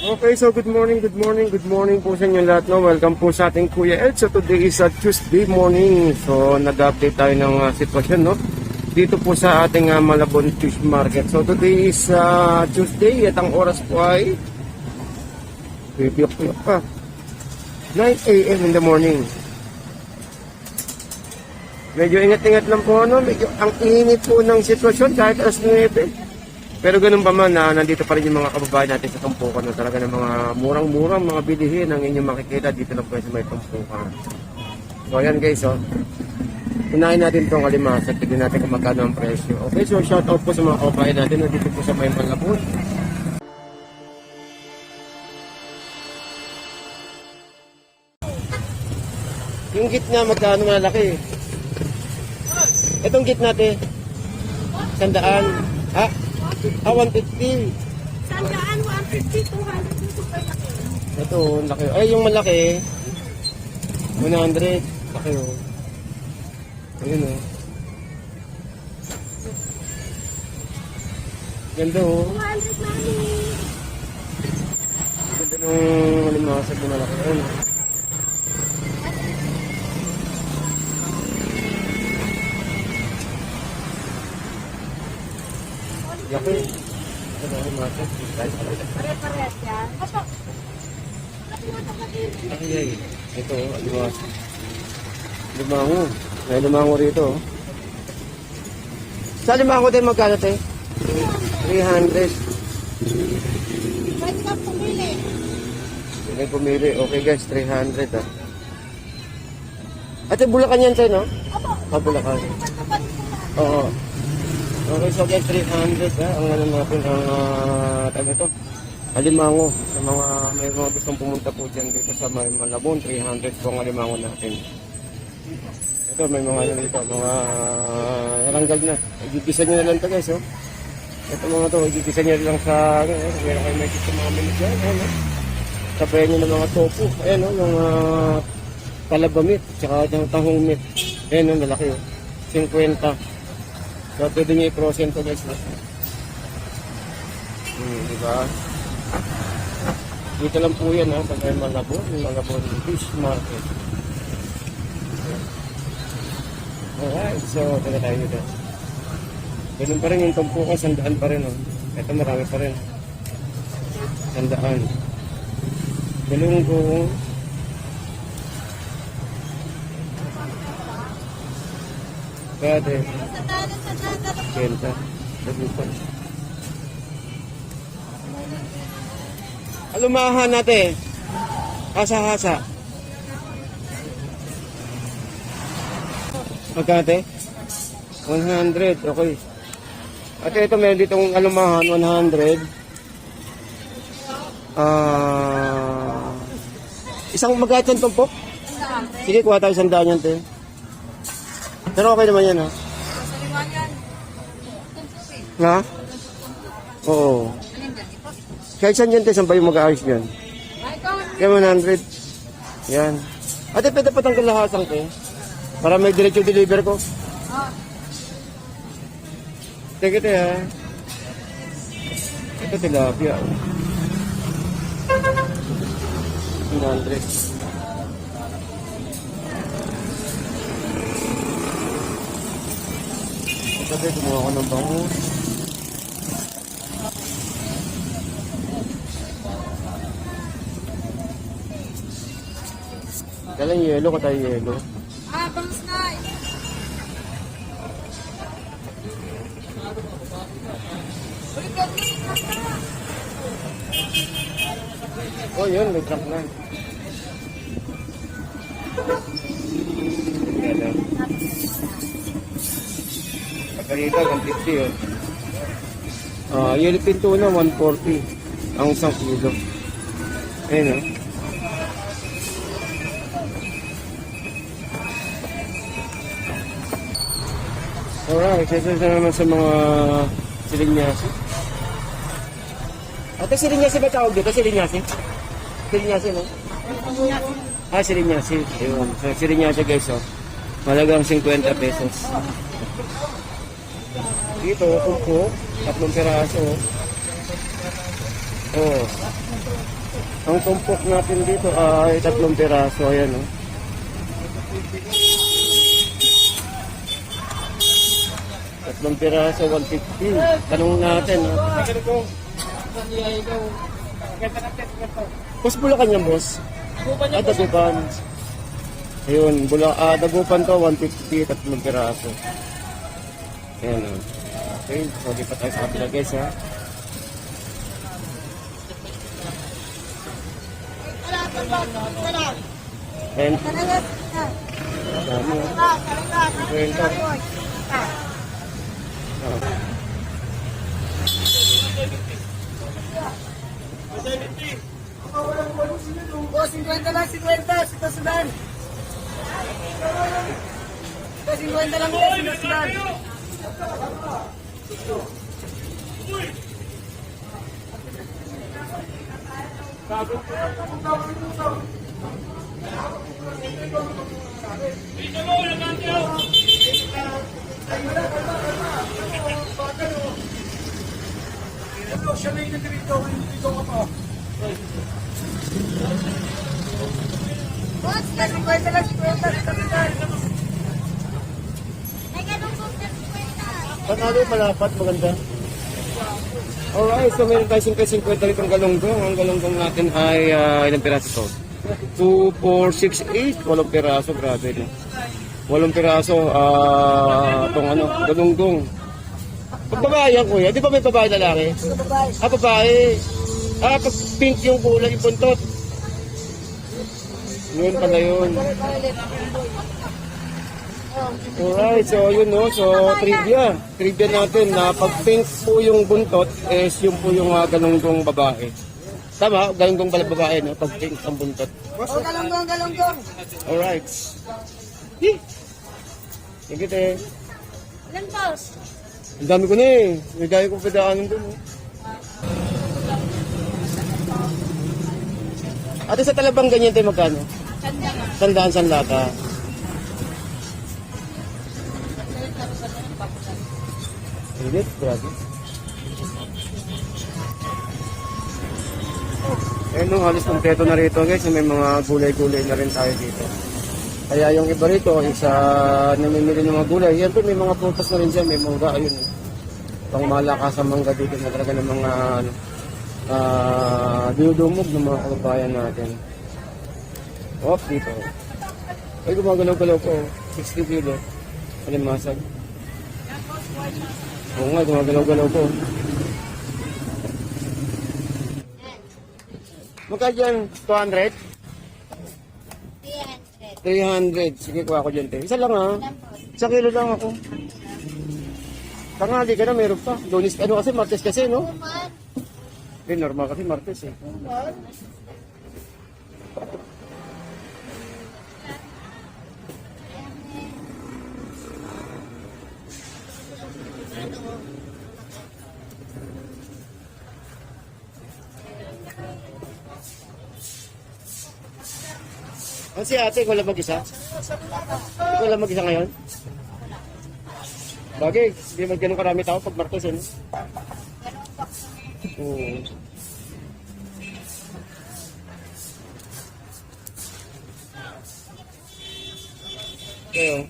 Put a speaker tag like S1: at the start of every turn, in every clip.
S1: Okay, so good morning po sa inyo lahat. No? Welcome po sa ating Kuya Ed. So today is a Tuesday morning. So nag-update tayo ng sitwasyon, no? Dito po sa ating Malabon Fish Market. So today is Tuesday at ang oras po ay 9 a.m. in the morning. Medyo ingat-ingat lang po, no? Medyo ang init po ng sitwasyon kahit alas 9. Pero ganun pa man na nandito pa rin yung mga kababayan natin sa Tumpukan, no? Talaga ng mga murang-murang mga bilihin ang inyong makikita dito lang po sa may Tumpukan. So ayan guys, oh. Unahin natin itong kalimasa at tignan natin kung magkano ang presyo. Okay, so shout out po sa mga kababayan natin nandito po sa may Malabon. Yung gitna magkano malaki? Itong gitna natin 100. Ha? 150.
S2: Sandaan, 150, 200 yung super laki.
S1: Ito, laki. Ay, yung malaki, 100. Laki, oh. Ayun, oh. Ganda, oh.
S2: 200, mami.
S1: Ganda nung alimasag na malaki. Ayun, oh. Laki. Ito, alimasag.
S2: Pare-pares yan. Opo.
S1: Laki, ay. Ito, alimasag. Limango. May limango rito, oh. Sa limango tayo magkano tayo? 300.
S2: Pwede ka pumili.
S1: May pumili. Okay guys, 300 ah. Ate, Bulacan yan tayo, no?
S2: Opo.
S1: Bulacan.
S2: Pagkapalit ko na.
S1: Oo. Okay, so guys, 300 ah. Ang ano natin, ang tawag ito, alimango. Sa mga, may mga gustong pumunta po dyan dito sa Malabon, 300 po ang alimango natin. Ito, may mga ano dito, mga naranggal na. Igigisa nyo na lang ito guys, oh. Ito mga to, igigisa nyo lang sa, ano, meron kayo may gusto mga minutes yan, ano. Sabayan nyo ng mga tofu. Ayan, oh, yung palaba meat, tsaka yung tahong meat. Ayan, oh, lalaki, oh. 50. So, pwede nyo i-prosen to guys, no? Diba? Dito lang po yan, ha, pag may Malabon Fish Market. Alright, so taga tayo dito. Ganun pa rin yung Tumpukan, 100 pa rin, oh. Ito marami pa rin. 100. Galunggong. Pwede. Benta. Dagupan. Alumahan natin. Hasa-hasa. Magkano ate? 100. Okay. Ate, ito meron ditong alumahan, 100. Isang magkano yan tumpok? Sige, kuha tayo 100 yan, te. Pero okay naman yan, ha? Ha? Oo. Kahit saan yan, te, saan ba yung mag-aayos yan? Kaya 100. Yan. Ate, pwede pa tanggal lahasang, te. Para may diretso deliver ko. Teka, te, ha? Ito, tilapia. 100. Sabi, kumuha ko ng bangus. Dalang yelo ka tayo yelo.
S2: Bangus na.
S1: Oh, yun, may truck na. Yan. Pagkalita, 150 yun. Yellow tuna, 140. Ang 1 kilo. Ayun, oh. Alright, sesa naman sa mga silinyasi. Ate, silinyasi ba tawag dito? Silinyasi? Silinyasi, no? Silinyasi. Ayun. So, silinyasi guys, oh. Malagang 50 pesos. Dito, tumpok, 3 piraso. Oh. Ang tumpok natin dito ay 3 piraso. Ayan, oh. Tatlong piraso, 150. Tanong natin, oh. Boss, Bulacan yan, boss? Dagupan. Ayun, Dagupan to, 150, 3 piraso. Ayan, oh. Okay, so di pa tayo sa kapila, guys, ha. And, dami, oh. Kwenta. Oh.
S2: Oh, 50 lang, 50. Sinusundan. 50 lang, sinusundan. Boss, 50 lang, 50. Sinusundan. May ganun po, 50.
S1: Panalo, malapat, maganda. Alright, so meron tayo 50 rito ang galunggong. Ang galunggong natin ay ilang piraso to? 2, 4, 6, 8. 8 piraso, grabe no. 8 piraso, itong ano, galunggong. Pag babae yan, kuya, di ba may babae lalaki? Babae. Pag pink yung kulay, yung buntot. Yun pala yun. Alright, so yun no, so trivia natin na pag pink po yung buntot is yung po yung galunggong babae. Tama, galunggong babae no, pag pink ang buntot.
S2: Galunggong.
S1: Alright. Sige te.
S2: Ilan, boss?
S1: Ang dami ko na eh, may dami kong pedaanan dun. Ate sa talabang ganyan tayo magkano? Tandaan sa lata. Init, grabe. Eh no, halos kompleto na rito guys. May mga gulay-gulay na rin tayo dito. Kaya yung iba rito, isa namimili ng mga gulay. Yan po, may mga prutas na rin dyan. May mangga, ayun. Pang malakas ang mangga dito na talaga ng mga dinudumog ng mga kababayan natin. Off dito. Ay, gumagalaw-galaw po. 60 kilo. Alimasag. Oo nga, gumagalaw-galaw po. Magkano dyan? 200? 300. Sige, kuha ko dyan, te. Isa lang ha. 1 kilo lang ako. Tangali ka na, meron pa. Lunis, ano kasi, Martes kasi, no? Eh, normal kasi Martes eh. Ano si ate, ikaw lang mag-isa? Ikaw lang mag-isa ngayon? Bagay, hindi man ganun karami tao pag Martes eh. Oo. Kayo.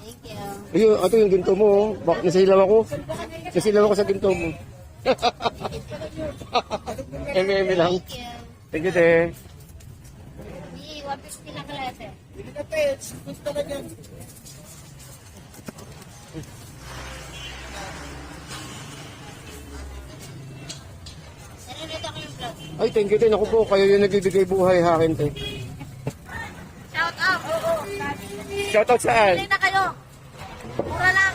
S2: Thank you.
S1: Ayun, ito yung ginto mo. Oh. Bakit nasilaw ako? Nasilaw ako sa ginto mo. Eme lang. Thank you, te.
S2: 150 lang kalate.
S3: Hindi ka pets, gusto na dyan.
S2: Nalilito ko yung vlog.
S1: Ay, thank you, te. Naku po, kayo yung nagbibigay buhay sa akin, te.
S2: Shout out.
S1: Shoutout saan?
S2: Pili na kayo. Mura lang.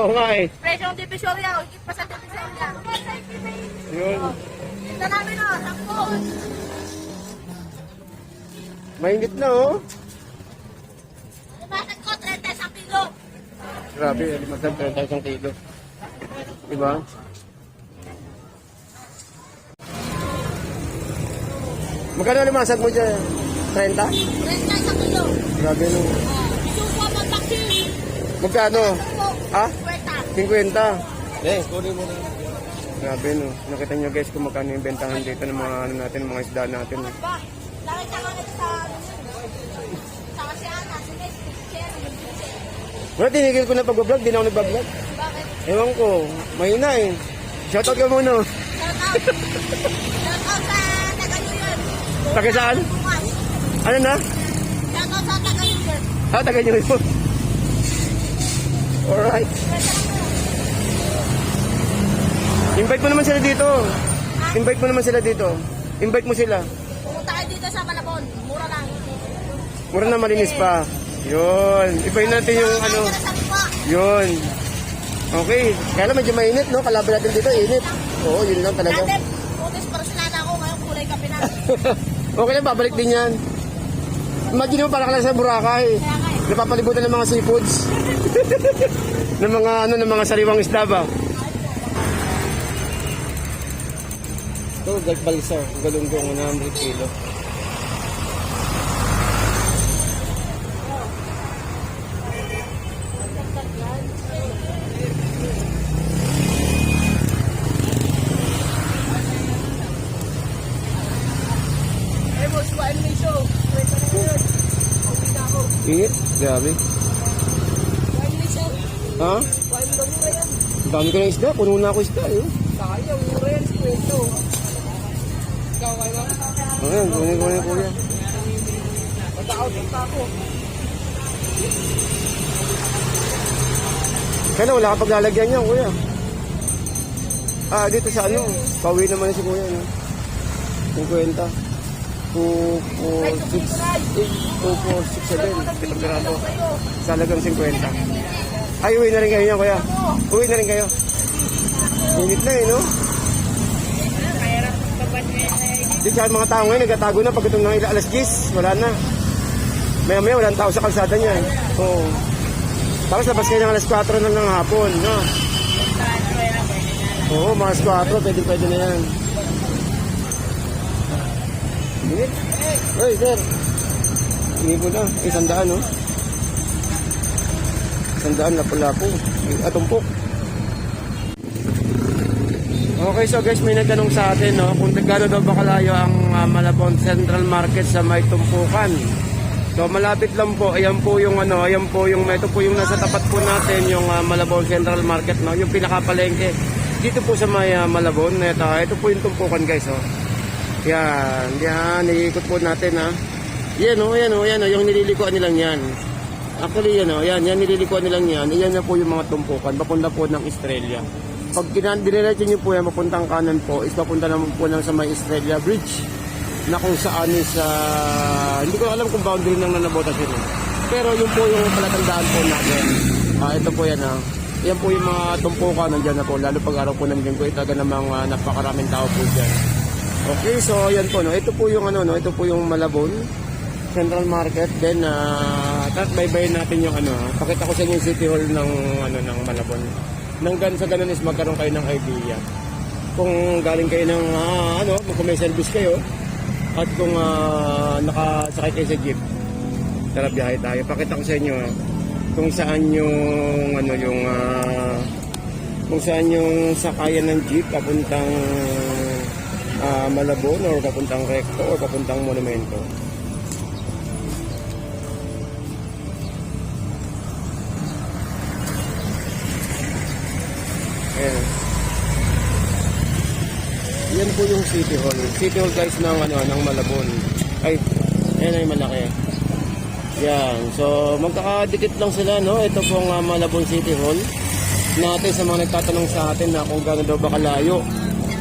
S1: Oo nga eh.
S2: Presyong divisorya. Higit pa sa divisorya.
S1: Yun.
S2: Ito namin o. 10.
S1: Mainit na, oh.
S2: Limasag ko, 30 sa kilo.
S1: Grabe, limasag 30 kilo. Diba? Magkano limasag mo dyan? 30?
S2: 30 sa kilo.
S1: Grabe, no.
S2: Suko mo bakit?
S1: Magkano? Ha?
S2: 50.
S1: 50. Eh, kunin mo na. Grabe no. Nakita nyo guys kung magkano yung bentahan dito ng mga ano natin, mga isda natin.
S2: Ba, nakita ko nito sa sa kasi Ana, sige, share,
S1: Wala, tinigil ko na pag-vlog, di na ako nag-vlog.
S2: bakit?
S1: Ewan ko, mahina eh. Shoutout ka muna.
S2: Shout out sa taga New York.
S1: Taga saan?
S2: Bukas.
S1: Ano na?
S2: Shout out sa taga New York.
S1: Taga nyo rin po. Alright. Invite mo naman sila dito. Invite mo naman sila dito. Invite mo sila.
S2: Pumunta kayo dito sa Malabon, mura lang.
S1: Mura na malinis pa. Yun. Ibayin natin yung ano.
S2: Kaya sa mukha.
S1: Yun. Okay. Kaya lang medyo mainit, no? Kalaban natin dito, init. Oo, yun lang talaga.
S2: Dati, putis porcelana ako, ngayon kulay kape na.
S1: Okay lang, babalik din yan. Imagine mo, para ka lang sa Boracay.
S2: Kaya nga eh.
S1: Napapalibutan ng mga seafoods. ng mga ano, ng mga sariwang isda ba? Ito, balsa. Galunggong, 100 kilo.
S3: Eh, boss, wine me show. Wait na yun. Uwi na ako.
S1: Init? Grabe.
S3: Wine me show.
S1: Ha?
S3: Wine mo mura yan.
S1: Ang dami ko ng isda. Puno na ako isda. Eh.
S3: Sayang, mura yan si Kwento. Ikaw, kayo ba?
S1: Ayan, kunin ko na kuya.
S3: Mag-out pa ako.
S1: Kaya wala ka paglalagyan niya, kuya. Ah, dito sa ano, pauwi naman si kuya, no? 50. 2, 4, 6, 8, 2, 4, 6, 7. Pitong piraso. Sa halagang 50. Ay, uwi na rin kayo niya, kuya. Uwi na rin kayo. Init na eh, no? Dito sa mga tao ngayon, nagtatago na pag itong alas 10, wala na. Maya-maya, walang tao sa kalsada niya. Oo. Tapos labas kayo ng alas 4 na ng hapon, no? Oo, mga alas 4, pwede na yan. Init? Hey, sir. Hindi ko na. 100, no? 100 na pala po. Atumpok. Okay, so guys, may nagtanong sa atin, no? Kung gaano daw ba kalayo ang Malabon Central Market sa may tumpukan. So malapit lang po, ayan po yung ano, ito po yung nasa tapat po natin, yung Malabon Central Market, no? Yung pinakapalengke. Dito po sa may Malabon, ito po yung tumpukan guys, oh. Yan, iikot po natin, ha. Yan, yung nililikuan nilang yan. Actually, yan nililikuan nilang yan. Yan na po yung mga tumpukan, papunta po ng Estrella. Pag diniretso nyo po yan, mapuntang kanan po, is papunta naman po lang sa may Estrella Bridge. Na kung saan is, hindi ko alam kung boundary ng Nanabotas yun. Pero yun po yung palatandaan po natin. Ito po yan, ha. Yan po yung mga tumpukan, nandiyan na po. Lalo pag araw po nandiyan ko, itaga namang napakaraming tao po dyan. Okay, so yan po, no. Ito po yung ito po yung Malabon Central Market. Then, baybayin natin yung pakita ko sa inyo yung City Hall ng Malabon. Nang sa ganun is magkaroon kayo ng idea. Kung galing kayo ng, kung may service kayo, at kung nakasakay kayo sa jeep, tara biyahe tayo. Pakita ko sa inyo kung saan yung sakayan ng jeep papuntang Malabon or papuntang Recto or papuntang Monumento. Ayan. Yan po yung City Hall. City Hall guys ng Malabon. Ay, ayan ay malaki. Yan. So, magkakadikit lang sila, no? Ito pong Malabon City Hall. Natin sa mga nagtatanong sa atin na kung gano'n daw ba kalayo.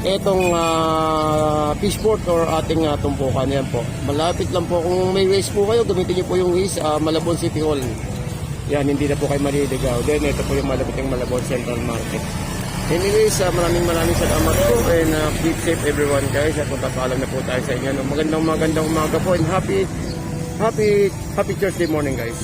S1: Itong fishport or ating tumpukan. Yan po. Malapit lang po. Kung may ways po kayo, gamitin niyo po yung ways Malabon City Hall. Yan, hindi na po kayo maliligaw. Then, ito po yung malapit yung Malabon Central Market. Anyways, maraming salamat po and keep safe everyone guys at magpapaalam na po tayo sa inyo. Magandang umaga po and happy Thursday morning guys.